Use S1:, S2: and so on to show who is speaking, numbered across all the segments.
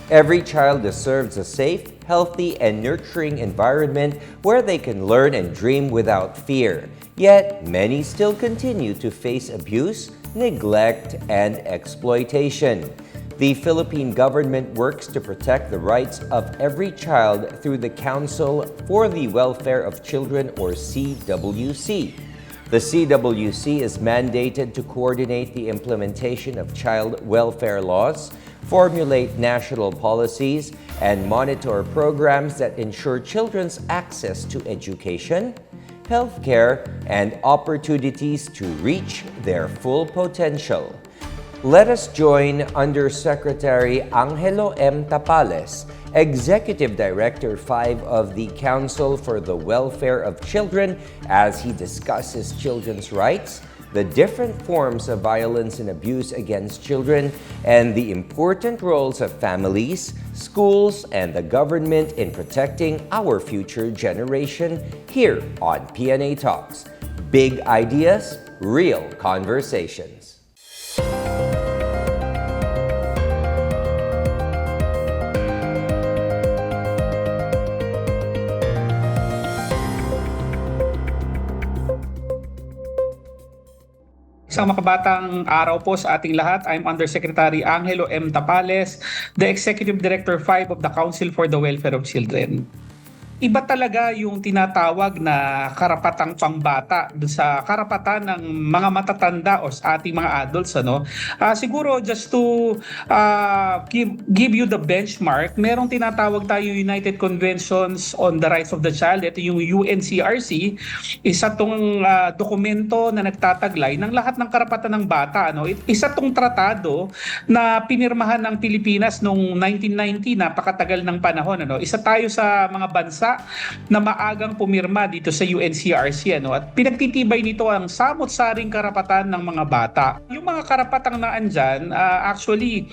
S1: Every child deserves a safe, healthy, and nurturing environment where they can learn and dream without fear. Yet, many still continue to face abuse, neglect, and exploitation. The Philippine government works to protect the rights of every child through the Council for the Welfare of Children, or CWC. The CWC is mandated to coordinate the implementation of child welfare laws, formulate national policies, and monitor programs that ensure children's access to education, healthcare, and opportunities to reach their full potential. Let us join Undersecretary Angelo M. Tapales, Executive Director 5 of the Council for the Welfare of Children, as he discusses children's rights, the different forms of violence and abuse against children, and the important roles of families, schools, and the government in protecting our future generation here on PNA Talks. Big ideas, real conversations.
S2: Isang makabatang araw po sa ating lahat. I'm Undersecretary Angelo M. Tapales, the Executive Director 5 of the Council for the Welfare of Children. Iba talaga yung tinatawag na karapatang pangbata doon sa karapatan ng mga matatanda o sa ating mga adults. Siguro just to give you the benchmark, merong tinatawag tayo United Conventions on the Rights of the Child. Ito yung UNCRC, isa tong dokumento na nagtataglay ng lahat ng karapatan ng bata. Isa tong tratado na pinirmahan ng Pilipinas noong 1990, napakatagal ng panahon. Isa tayo sa mga bansa na maagang pumirma dito sa UNCRC, at pinagtitibay nito ang samot-saring karapatan ng mga bata. Yung mga karapatang naandyan, actually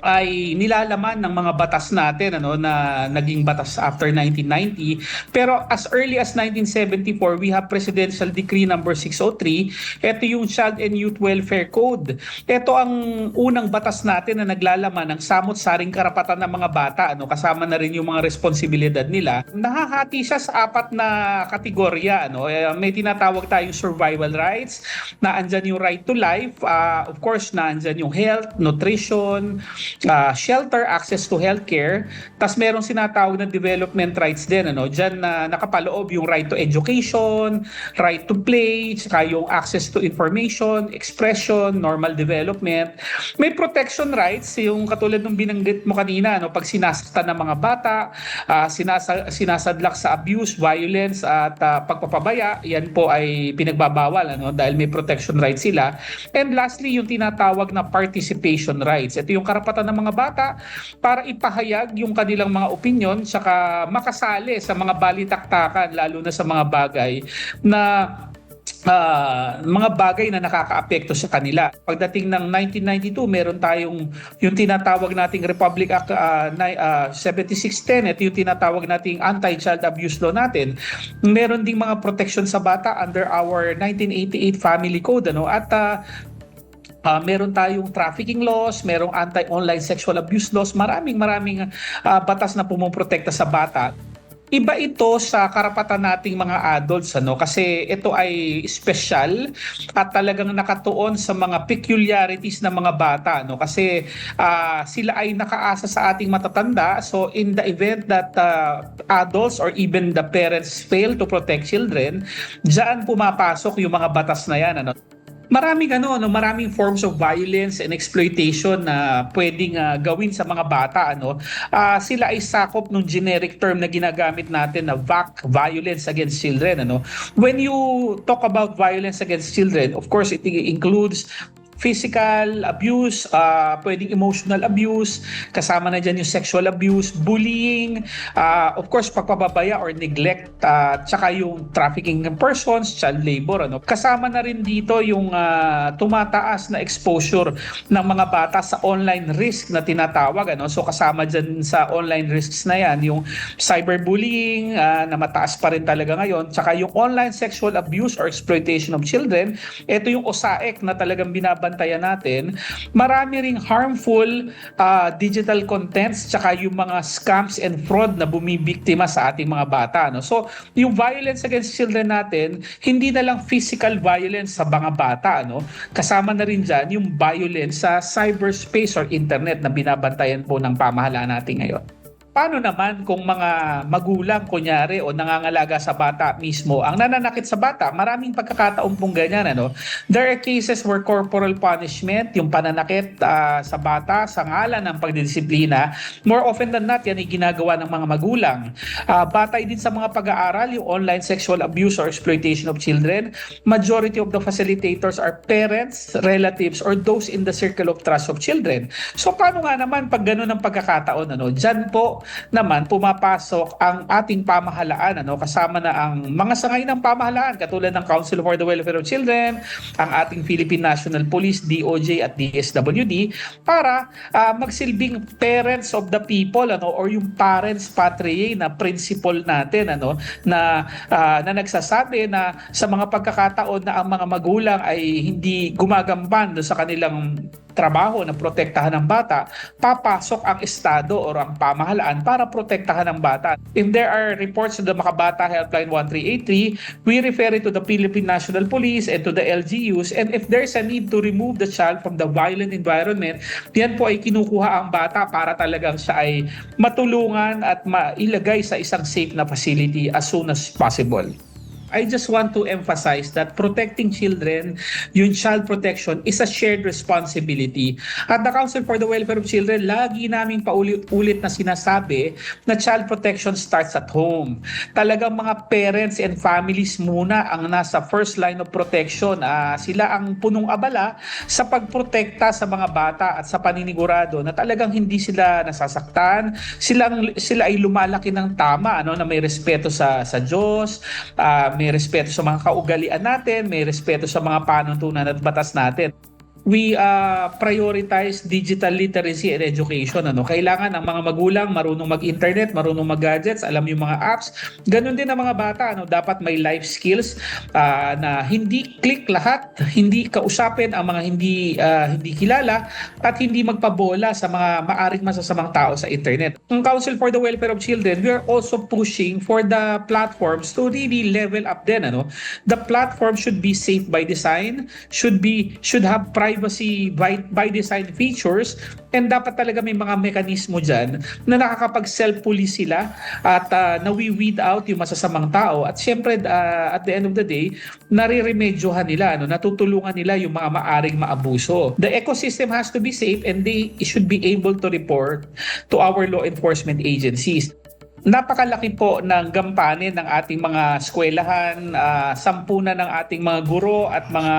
S2: ay nilalaman ng mga batas natin na naging batas after 1990, pero as early as 1974 we have Presidential Decree number 603. Ito yung Child and Youth Welfare Code. Ito ang unang batas natin na naglalaman ng samot-saring karapatan ng mga bata, kasama na rin yung mga responsibilidad nila. Nahahati siya sa 4 na kategorya. May tinatawag tayong survival rights, na andyan yung right to life, of course na andyan yung health, nutrition, shelter, access to healthcare. Tas merong sinatawag na development rights din. Diyan na nakapaloob yung right to education, right to play, saka yung access to information, expression, normal development. May protection rights, yung katulad ng binanggit mo kanina, pag sinasaktan ng mga bata, sinasadlak sa abuse, violence, at pagpapabaya, yan po ay pinagbabawal dahil may protection rights sila. And lastly, yung tinatawag na participation rights. Ito yung karapatan ng mga bata para ipahayag yung kanilang mga opinyon, saka makasali sa mga balitaktakan, lalo na sa mga bagay na nakakaapekto sa kanila. Pagdating ng 1992, meron tayong yung tinatawag nating Republic Act 7610. Ito yung tinatawag nating Anti-Child Abuse Law natin. Meron ding mga protection sa bata under our 1988 Family Code, at meron tayong trafficking laws, merong anti-online sexual abuse laws, maraming batas na pumoprotekta sa bata. Iba ito sa karapatan nating mga adults, kasi ito ay special at talagang nakatuon sa mga peculiarities ng mga bata, kasi sila ay nakaasa sa ating matatanda. So in the event that adults or even the parents fail to protect children, diyan pumapasok yung mga batas na yan. Maraming forms of violence and exploitation na pwedeng gawin sa mga bata. Sila ay sakop ng generic term na ginagamit natin na VAC, Violence Against Children. When you talk about violence against children, of course it includes physical abuse, pwedeng emotional abuse, kasama na dyan yung sexual abuse, bullying, of course pagpapabaya or neglect, tsaka yung trafficking ng persons, child labor. Kasama na rin dito yung tumataas na exposure ng mga bata sa online risk na tinatawag. So kasama dyan sa online risks na yan yung cyberbullying, na mataas pa rin talaga ngayon, tsaka yung online sexual abuse or exploitation of children. Ito yung OSAEC na talagang binabalik binabantayan natin, marami ring harmful digital contents tsaka yung mga scams and fraud na bumibiktima sa ating mga bata. No? So, yung violence against children natin, hindi na lang physical violence sa mga bata. No? Kasama na rin dyan yung violence sa cyberspace or internet na binabantayan po ng pamahalaan natin ngayon. Paano naman kung mga magulang, kunyari, o nangangalaga sa bata mismo ang nananakit sa bata? Maraming pagkakataon pong ganyan. Ano? There are cases where corporal punishment, yung pananakit sa bata sa ngalan ng pagdidisiplina, more often than not, yan ay ginagawa ng mga magulang. Batay din sa mga pag-aaral, yung online sexual abuse or exploitation of children, majority of the facilitators are parents, relatives, or those in the circle of trust of children. So paano nga naman pag gano'n ang pagkakataon? Ano? Diyan po naman pumapasok ang ating pamahalaan, kasama na ang mga sangay ng pamahalaan katulad ng Council for the Welfare of Children, ang ating Philippine National Police, DOJ at DSWD para magsilbing parents of the people, or yung parents patriae na principle natin, na nagsasabi na sa mga pagkakataon na ang mga magulang ay hindi gumagampan sa kanilang trabaho na protektahan ng bata, papasok ang Estado o ang pamahalaan para protektahan ng bata. If there are reports to the Makabata Helpline 1383, we refer it to the Philippine National Police and to the LGUs, and if there's a need to remove the child from the violent environment, yan po ay kinukuha ang bata para talagang siya ay matulungan at mailagay sa isang safe na facility as soon as possible. I just want to emphasize that protecting children, yung child protection, is a shared responsibility. At the Council for the Welfare of Children, lagi naming paulit-ulit na sinasabi na child protection starts at home. Talagang mga parents and families muna ang nasa first line of protection. Sila ang punong abala sa pagprotekta sa mga bata at sa paninigurado na talagang hindi sila nasasaktan, sila ay lumalaki ng tama, na may respeto sa Diyos, may respeto sa mga kaugalian natin, may respeto sa mga panuntunan at batas natin. We prioritize digital literacy and education. Kailangan ang mga magulang marunong mag-internet, marunong mag-gadgets, alam yung mga apps. Ganon din ang mga bata. Dapat may life skills na hindi click lahat, hindi kausapin ang mga hindi kilala, at hindi magpabola sa mga maaring masasamang tao sa internet. Ang Council for the Welfare of Children, we are also pushing for the platforms to really level up din. The platform should be safe by design, should have privacy by design features, and dapat talaga may mga mekanismo dyan na nakakapag self-police sila at nawi-weed out yung masasamang tao, at syempre at the end of the day nariremedyohan nila, natutulungan nila yung mga maaring maabuso. The ecosystem has to be safe and they should be able to report to our law enforcement agencies. Napakalaki po ng gampanin ng ating mga eskwelahan, 10 na ng ating mga guro at mga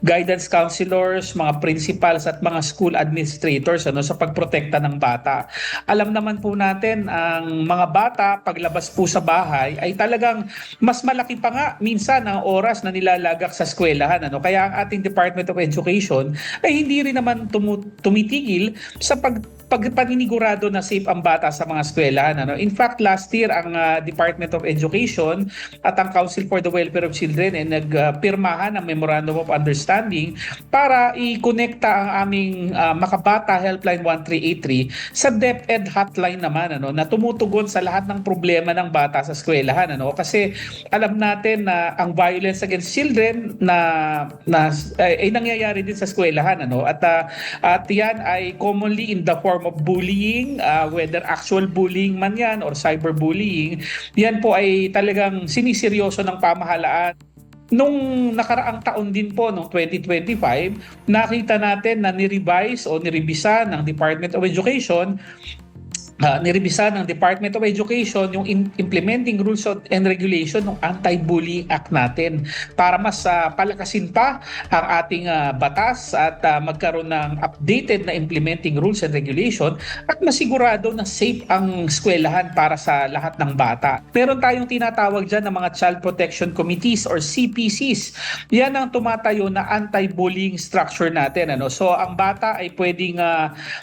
S2: guidance counselors, mga principals at mga school administrators sa pagprotekta ng bata. Alam naman po natin ang mga bata paglabas po sa bahay ay talagang mas malaki pa nga minsan ang oras na nilalagak sa eskwelahan. Kaya ang ating Department of Education ay hindi rin naman tumitigil sa pagpaninigurado na safe ang bata sa mga eskwelahan. In fact, last year, ang Department of Education at ang Council for the Welfare of Children ay nagpirmahan ng Memorandum of Understanding para i-connecta ang aming Makabata Helpline 1383 sa DepEd hotline naman, na tumutugon sa lahat ng problema ng bata sa eskwelahan. Kasi alam natin na ang violence against children ay nangyayari din sa eskwelahan. At yan ay commonly in the form of bullying, whether actual bullying man yan or cyberbullying. Yan po ay talagang siniseryoso ng pamahalaan. Nung nakaraang taon din po, noong 2025, nakita natin na nirevise o nirebisa ng Department of Education yung implementing rules and regulation ng Anti-Bullying Act natin para mas palakasin pa ang ating batas at magkaroon ng updated na implementing rules and regulation at masigurado na safe ang eskwelahan para sa lahat ng bata. Meron tayong tinatawag dyan ng mga Child Protection Committees or CPCs. Yan ang tumatayo na anti-bullying structure natin. So ang bata ay pwedeng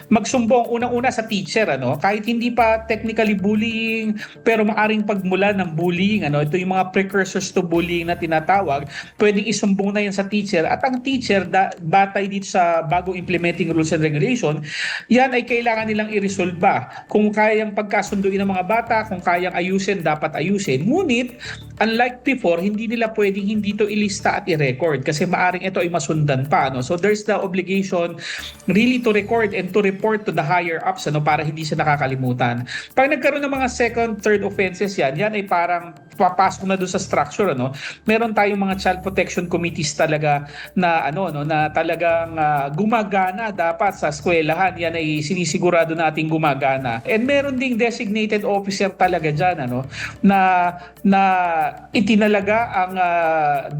S2: magsumbong unang-una sa teacher, kahit hindi pa technically bullying, pero maaring pagmula ng bullying, ito yung mga precursors to bullying na tinatawag, pwedeng isumbong na yan sa teacher, at ang teacher, batay dito sa bagong implementing rules and regulation, yan ay kailangan nilang iresolba. Kung kayang pagkasunduin ng mga bata, kung kayang ayusin, dapat ayusin. Ngunit, unlike before, hindi nila pwedeng hindi to ilista at i-record kasi maaring ito ay masundan pa. So there's the obligation really to record and to report to the higher ups para hindi siya nakakalimutan. Pag nagkaroon ng mga second, third offenses yan ay parang papasok na doon sa structure. Meron tayong mga child protection committees talaga na na talagang gumagana dapat sa eskwelahan. Yan ay sinisigurado nating gumagana. And meron ding designated officer talaga diyan na itinalaga ang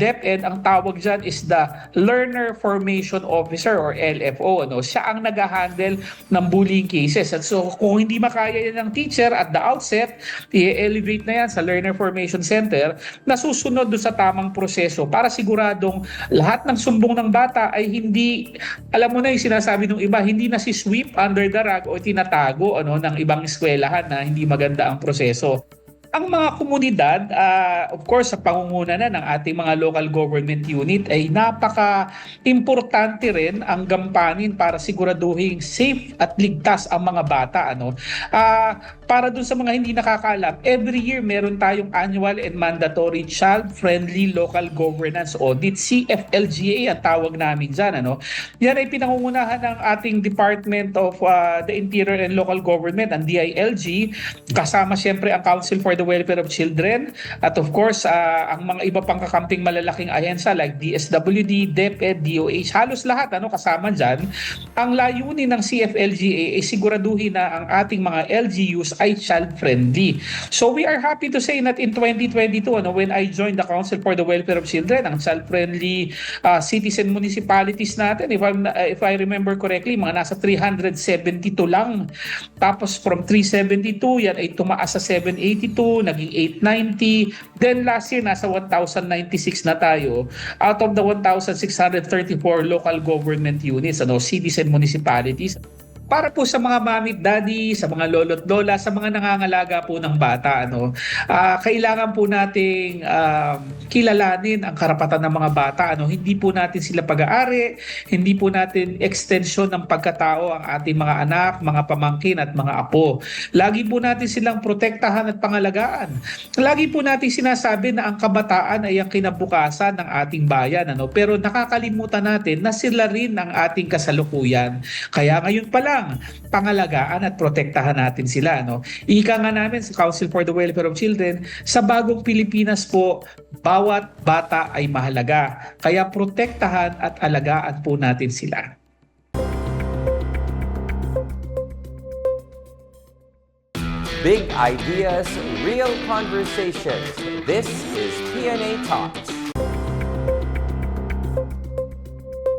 S2: DepEd. Ang tawag diyan is the Learner Formation Officer or LFO. Siya ang nag-handle ng bullying cases. At so kung hindi makaya yan ng teacher at the outset, i-elevate na yan sa Learner Formation Center na susunod doon sa tamang proseso para siguradong lahat ng sumbong ng bata ay hindi, alam mo na yung sinasabi ng iba, hindi na si sweep under the rug o tinatago ng ibang eskwelahan na hindi maganda ang proseso. Ang mga komunidad, of course, sa pangunguna na ng ating mga local government unit ay napaka-importante rin ang gampanin para siguraduhin safe at ligtas ang mga bata. Para dun sa mga hindi nakakaalam, every year meron tayong annual and mandatory child-friendly local governance audit, CFLGA ang tawag namin dyan. Yan ay pinangungunahan ng ating Department of the Interior and Local Government, ang DILG, kasama siyempre ang Council for the Welfare of Children, at of course, ang mga iba pang kakamping malalaking ahensya like DSWD, DepEd, DOH, halos lahat kasama dyan. Ang layunin ng CFLGA ay siguraduhin na ang ating mga LGUs ay child-friendly. So we are happy to say that in 2022, when I joined the Council for the Welfare of Children, ang child-friendly cities and municipalities natin, if I remember correctly, mga nasa 372 lang. Tapos from 372, yan ay tumaas sa 782, naging 890. Then last year, nasa 1,096 na tayo out of the 1,634 local government units, cities and municipalities. Para po sa mga mami at daddy, sa mga lolo't lola, sa mga nangangalaga po ng bata, kailangan po nating kilalanin ang karapatan ng mga bata. Hindi po natin sila pag-aari, hindi po natin extension ng pagkatao ang ating mga anak, mga pamangkin at mga apo. Lagi po natin silang protektahan at pangalagaan. Lagi po natin sinasabi na ang kabataan ay ang kinabukasan ng ating bayan. Pero nakakalimutan natin na sila rin ang ating kasalukuyan. Kaya ngayon pa lang, pangalagaan at protektahan natin sila. Ika nga namin sa Council for the Welfare of Children, sa bagong Pilipinas po, bawat bata ay mahalaga. Kaya protektahan at alagaan po natin sila.
S1: Big ideas, real conversations. This is PNA Talks.